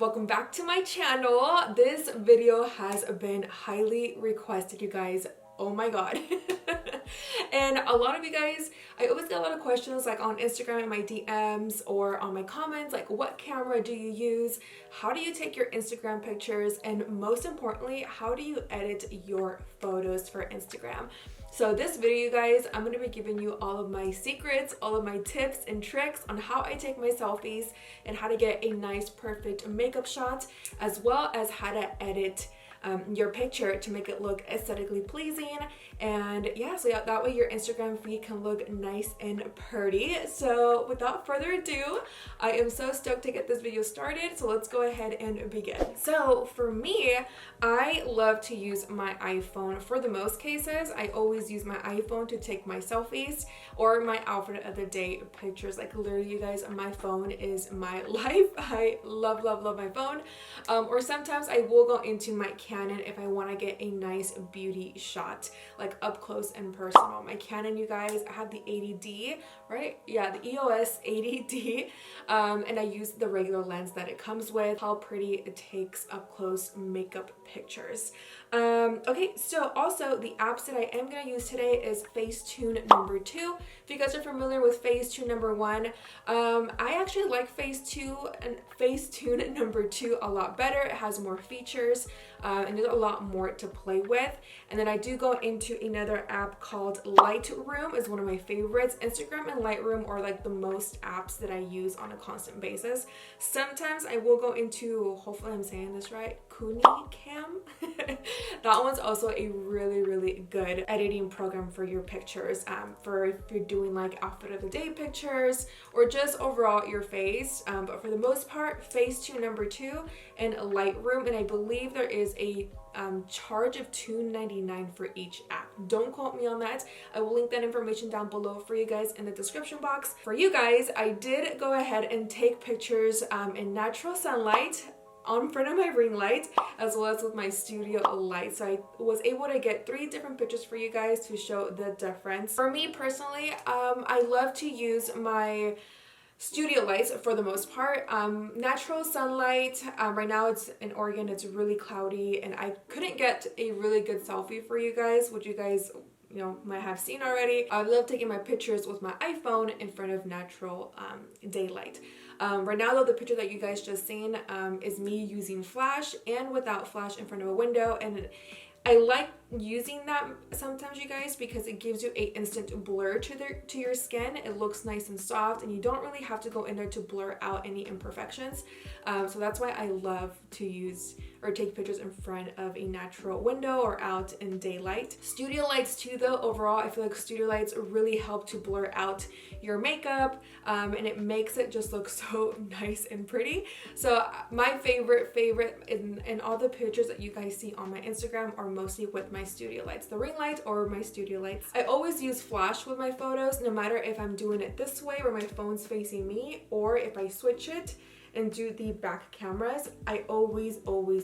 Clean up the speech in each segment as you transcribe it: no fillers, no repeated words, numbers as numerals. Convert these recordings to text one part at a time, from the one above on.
welcome back to my channel. This video has been highly requested, you guys. Oh my god. And a lot of you guys, I always get a lot of questions like on Instagram in my DMs or on my comments, like what camera do you use, how do you take your Instagram pictures, and most importantly, how do you edit your photos for Instagram. So this video, you guys, I'm going to be giving you all of my secrets, all of my tips and tricks on how I take my selfies and how to get a nice perfect makeup shot, as well as how to edit your picture to make it look aesthetically pleasing. And yeah, so that way your Instagram feed can look nice and pretty. So without further ado, I am so stoked to get this video started, so let's go ahead and begin. So for me, I love to use my iPhone for the most cases. I always use my iPhone to take my selfies or my outfit of the day pictures. Like literally, you guys, my phone is my life. I love my phone. Or sometimes I will go into my Canon if I want to get a nice beauty shot, like up close and personal. My Canon, you guys, I have the 80D, right? Yeah, the EOS 80D, and I use the regular lens that it comes with. How pretty it takes up close makeup pictures. Okay, so also the apps that I am going to use today is Facetune number 2. If you guys are familiar with Facetune number 1, I actually like Facetune number 2 a lot better. It has more features and there's a lot more to play with. And then I do go into another app called Lightroom. Is one of my favorites. Instagram and Lightroom are like the most apps that I use on a constant basis. Sometimes I will go into, hopefully I'm saying this right, Kuni Cam. That one's also a really good editing program for your pictures, for if you're doing like outfit of the day pictures or just overall your face. But for the most part, Facetune number 2 and Lightroom, and I believe there is a charge of $2.99 for each app. Don't quote me on that. I will link that information down below for you guys in the description box. For you guys, I did go ahead and take pictures in natural sunlight on front of my ring light, as well as with my studio light. So I was able to get 3 different pictures for you guys to show the difference. For me personally, I love to use my studio lights for the most part. Natural sunlight, right now it's in Oregon, it's really cloudy, and I couldn't get a really good selfie for you guys, which you guys might have seen already. I love taking my pictures with my iPhone in front of natural daylight. Right now though, the picture that you guys just seen is me using flash and without flash in front of a window, and I like using that sometimes, you guys, because it gives you a instant blur to your skin. It looks nice and soft, and you don't really have to go in there to blur out any imperfections. So that's why I love to use or take pictures in front of a natural window or out in daylight. Studio lights too though, overall I feel like studio lights really help to blur out your makeup, and it makes it just look so nice and pretty. So my favorite in all the pictures that you guys see on my Instagram are mostly with my studio lights, the ring light or my studio lights. I always use flash with my photos, no matter if I'm doing it this way where my phone's facing me, or if I switch it and do the back cameras, I always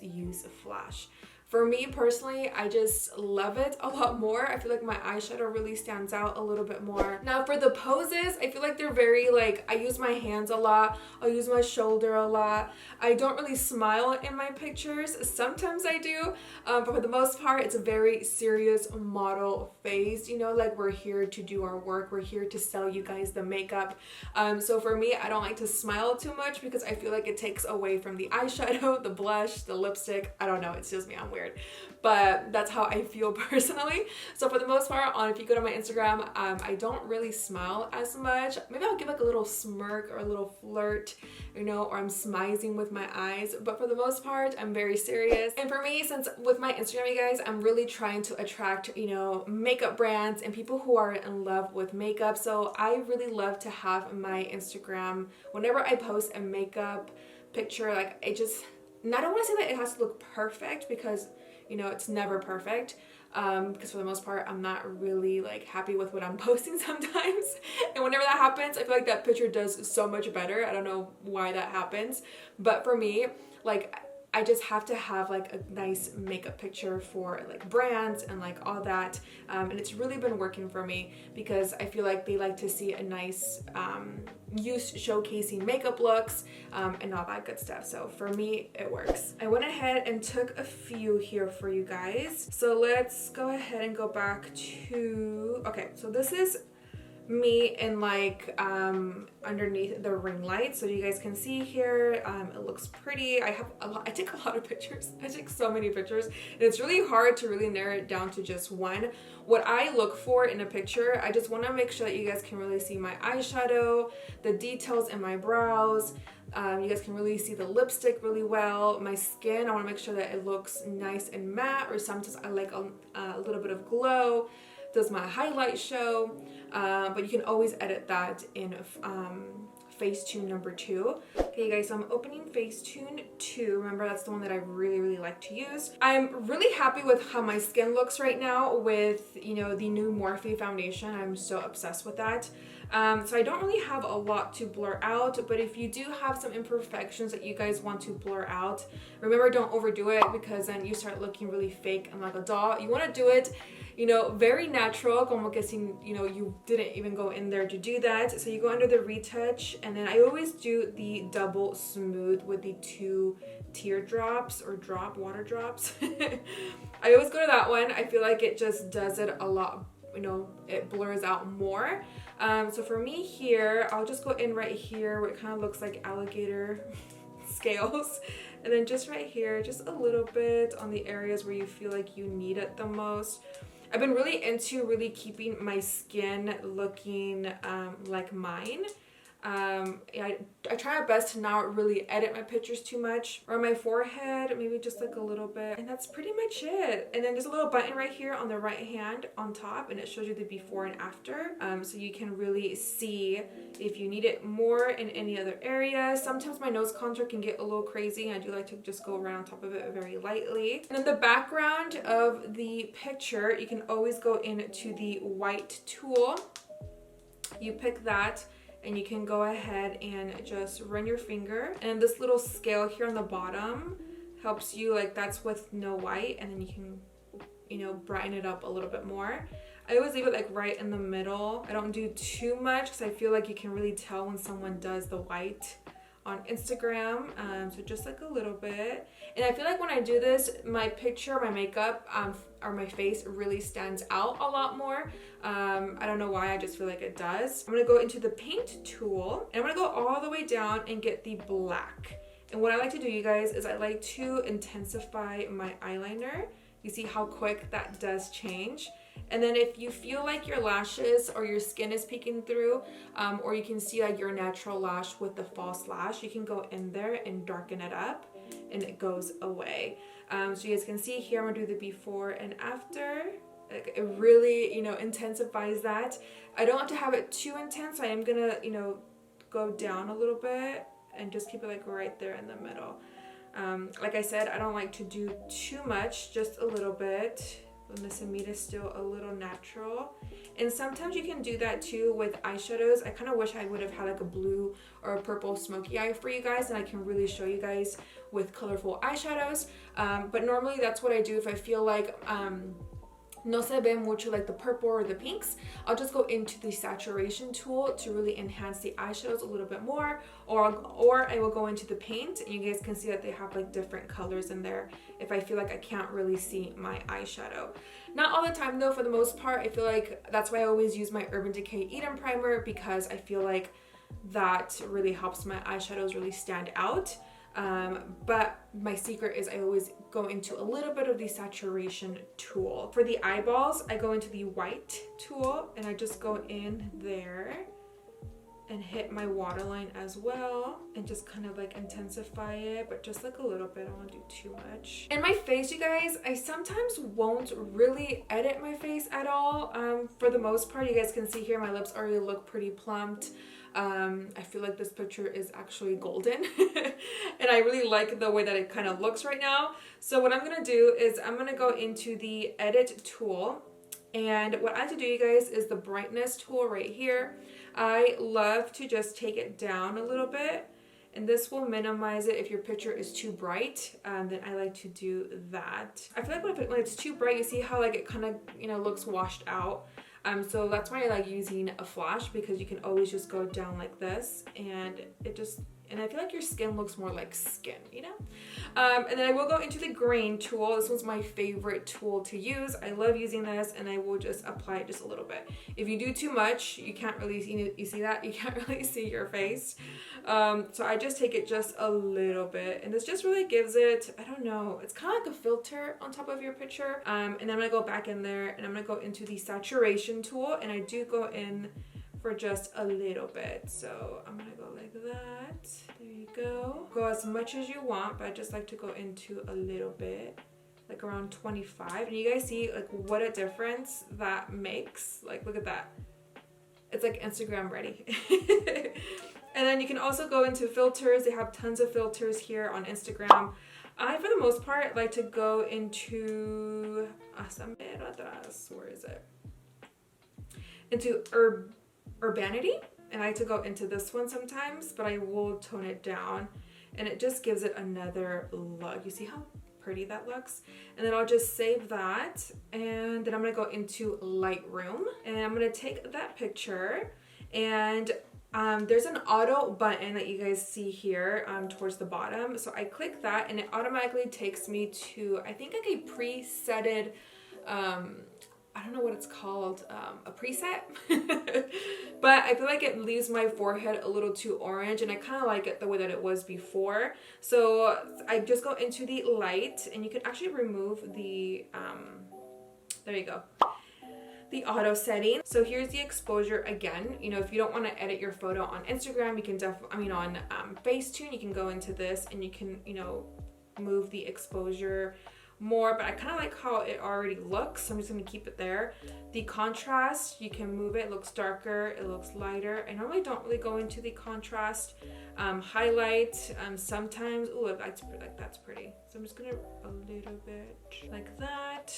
use flash. For me personally, I just love it a lot more. I feel like my eyeshadow really stands out a little bit more. Now for the poses, I feel like they're very I use my hands a lot. I'll use my shoulder a lot. I don't really smile in my pictures. Sometimes I do, but for the most part, it's a very serious model face. Like we're here to do our work. We're here to sell you guys the makeup. So for me, I don't like to smile too much because I feel like it takes away from the eyeshadow, the blush, the lipstick. I don't know. It's just me. I'm weird. But that's how I feel personally. So for the most part, if you go to my Instagram, I don't really smile as much. Maybe I'll give like a little smirk or a little flirt, or I'm smizing with my eyes. But for the most part, I'm very serious. And for me, since with my Instagram, you guys, I'm really trying to attract, makeup brands and people who are in love with makeup. So I really love to have my Instagram, whenever I post a makeup picture, like I don't want to say that it has to look perfect, because it's never perfect, because for the most part I'm not really happy with what I'm posting sometimes, and whenever that happens I feel like that picture does so much better. I don't know why that happens, but for me, I just have to have like a nice makeup picture for like brands and like all that. And it's really been working for me because I feel like they like to see a nice use showcasing makeup looks and all that good stuff. So for me, it works. I went ahead and took a few here for you guys. So let's go ahead and go back to, okay, so this is me in like underneath the ring light, so you guys can see here. It looks pretty. I take a lot of pictures. I take so many pictures, and it's really hard to really narrow it down to just one. What I look for in a picture, I just want to make sure that you guys can really see my eyeshadow, the details in my brows. You guys can really see the lipstick really well. My skin, I want to make sure that it looks nice and matte, or sometimes I like a little bit of glow. Does my highlight show? But you can always edit that in Facetune number 2. Okay guys, so I'm opening Facetune 2. Remember, that's the one that I really like to use. I'm really happy with how my skin looks right now with, you know, the new Morphe foundation. I'm so obsessed with that. So I don't really have a lot to blur out, but if you do have some imperfections that you guys want to blur out, remember, don't overdo it, because then you start looking really fake and like a doll. You want to do it, you know, very natural, como que sin, you know, you didn't even go in there to do that. So you go under the retouch, and then I always do the double smooth with the 2 teardrops or water drops. I always go to that one. I feel like it just does it a lot, you know, it blurs out more. So for me here, I'll just go in right here where it kind of looks like alligator scales, and then just right here, just a little bit on the areas where you feel like you need it the most. I've been really into really keeping my skin looking like mine. I try my best to not really edit my pictures too much. Or on my forehead, maybe just like a little bit. And that's pretty much it. And then there's a little button right here on the right hand on top, and it shows you the before and after. So you can really see if you need it more in any other area. Sometimes my nose contour can get a little crazy, and I do like to just go right on top of it very lightly. And in the background of the picture, you can always go into the white tool. You pick that, and you can go ahead and just run your finger, and this little scale here on the bottom helps you, like, that's with no white, and then you can, you know, brighten it up a little bit more. I always leave it like right in the middle. I don't do too much because I feel like you can really tell when someone does the white on Instagram. So just like a little bit. And I feel like when I do this, my picture, my makeup, or my face really stands out a lot more. I don't know why, I just feel like it does. I'm gonna go into the paint tool, and I'm gonna go all the way down and get the black. And what I like to do, you guys, is I like to intensify my eyeliner. You see how quick that does change. And then if you feel like your lashes or your skin is peeking through, or you can see like your natural lash with the false lash, you can go in there and darken it up, and it goes away. So you guys can see here, I'm gonna do the before and after. It really, you know, intensifies that. I don't want to have it too intense. I am gonna, you know, go down a little bit and just keep it like right there in the middle. Like I said, I don't like to do too much, just a little bit. When the meat is still a little natural. And sometimes you can do that too with eyeshadows. I kind of wish I would have had like a blue or a purple smoky eye for you guys, and I can really show you guys with colorful eyeshadows. But normally that's what I do if I feel like no se ve mucho like the purple or the pinks. I'll just go into the saturation tool to really enhance the eyeshadows a little bit more, or I will go into the paint, and you guys can see that they have like different colors in there if I feel like I can't really see my eyeshadow. Not all the time though, for the most part. I feel like that's why I always use my Urban Decay Eden primer, because I feel like that really helps my eyeshadows really stand out. But my secret is I always go into a little bit of the saturation tool. For the eyeballs, I go into the white tool, and I just go in there and hit my waterline as well, and just kind of like intensify it, but just like a little bit. I don't want to do too much. And my face, you guys, I sometimes won't really edit my face at all. For the most part, you guys can see here my lips already look pretty plumped. I feel like this picture is actually golden and I really like the way that it kind of looks right now. So what I'm gonna do is I'm gonna go into the edit tool, and what I like to do, you guys, is the brightness tool right here. I love to just take it down a little bit, and this will minimize it if your picture is too bright. Then I like to do that. I feel like when it's too bright, you see how like it kind of, you know, looks washed out. So that's why I like using a flash, because you can always just go down like this and it just, and I feel like your skin looks more like skin, you know? And then I will go into the grain tool. This one's my favorite tool to use. I love using this, and I will just apply it just a little bit. If you do too much, you can't really see, you see that? You can't really see your face. So I just take it just a little bit, and this just really gives it, I don't know, it's kind of like a filter on top of your picture. And then I'm gonna go back in there and I'm gonna go into the saturation tool, and I do go in for just a little bit. So I'm gonna go like that. There you go. Go as much as you want, but I just like to go into a little bit, like around 25. And you guys see like what a difference that makes. Like look at that. It's like Instagram ready. And then you can also go into filters. They have tons of filters here on Instagram. I, for the most part, like to go into, where is it? Into urbanity, and I like to go into this one sometimes, but I will tone it down, and it just gives it another look. You see how pretty that looks? And then I'll just save that, and then I'm gonna go into Lightroom, and I'm gonna take that picture, and there's an auto button that you guys see here towards the bottom. So I click that, and it automatically takes me to, I think, like a presetted, I don't know what it's called, a preset. But I feel like it leaves my forehead a little too orange, and I kind of like it the way that it was before. So I just go into the light, and you can actually remove the, there you go, the auto setting. So here's the exposure again. You know, if you don't want to edit your photo on Instagram, you can definitely, on Facetune, you can go into this and you can, you know, move the exposure more, but I kind of like how it already looks, so I'm just going to keep it there. The contrast, you can move it. It looks darker, it looks lighter. I normally don't really go into the contrast. Highlight, sometimes, ooh, that's pretty. So I'm just going to a little bit like that.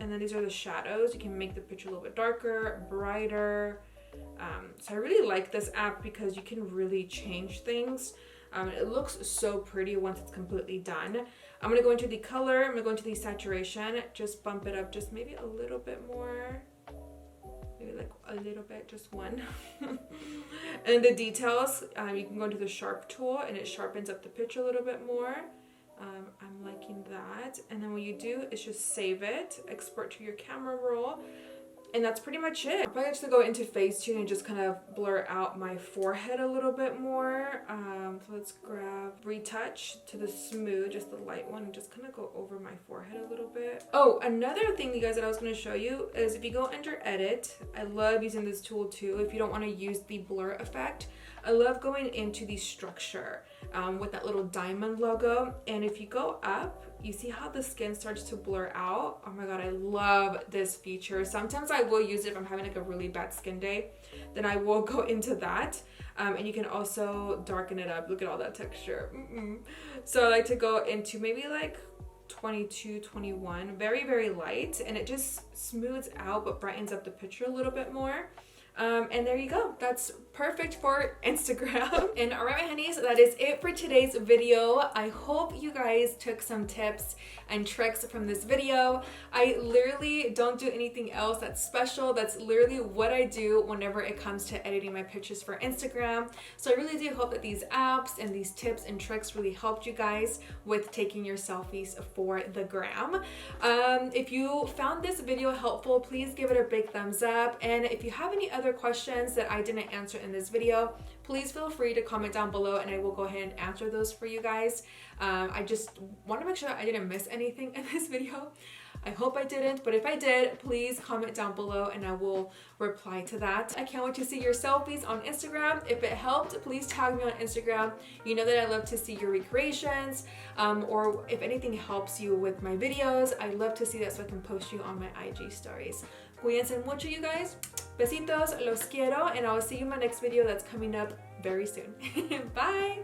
And then these are the shadows. You can make the picture a little bit darker, brighter. So I really like this app because you can really change things. It looks so pretty once it's completely done. I'm going to go into the color. I'm going to go into the saturation. Just bump it up just maybe a little bit more. Maybe like a little bit, just one. And the details, you can go into the sharp tool, and it sharpens up the picture a little bit more. I'm liking that. And then what you do is just save it, export to your camera roll, and that's pretty much it. I'm probably just gonna go into Facetune and just kind of blur out my forehead a little bit more. So let's grab retouch to the smooth, just the light one, and just kind of go over my forehead a little bit. Oh, another thing, you guys, that I was going to show you is if you go under edit, I love using this tool too. If you don't want to use the blur effect, I love going into the structure with that little diamond logo. And if you go up, you see how the skin starts to blur out. Oh my god, I love this feature. Sometimes I will use it if I'm having like a really bad skin day. Then I will go into that. And you can also darken it up. Look at all that texture. So I like to go into maybe like 22, 21, very, very light. And it just smooths out but brightens up the picture a little bit more. And there you go. That's perfect for Instagram. And alright, my honeys, that is it for today's video. I hope you guys took some tips and tricks from this video. I literally don't do anything else that's special. That's literally what I do whenever it comes to editing my pictures for Instagram. So I really do hope that these apps and these tips and tricks really helped you guys with taking your selfies for the gram. If you found this video helpful, please give it a big thumbs up. And if you have any other questions that I didn't answer in this video, please feel free to comment down below and I will go ahead and answer those for you guys. I just want to make sure that I didn't miss anything in this video. I hope I didn't, but if I did, please comment down below and I will reply to that. I can't wait to see your selfies on Instagram. If it helped, please tag me on Instagram. You know that I love to see your recreations, or if anything helps you with my videos, I love to see that so I can post you on my IG stories. Cuídense mucho, you guys. Besitos, los quiero, and I will see you in my next video that's coming up very soon. Bye!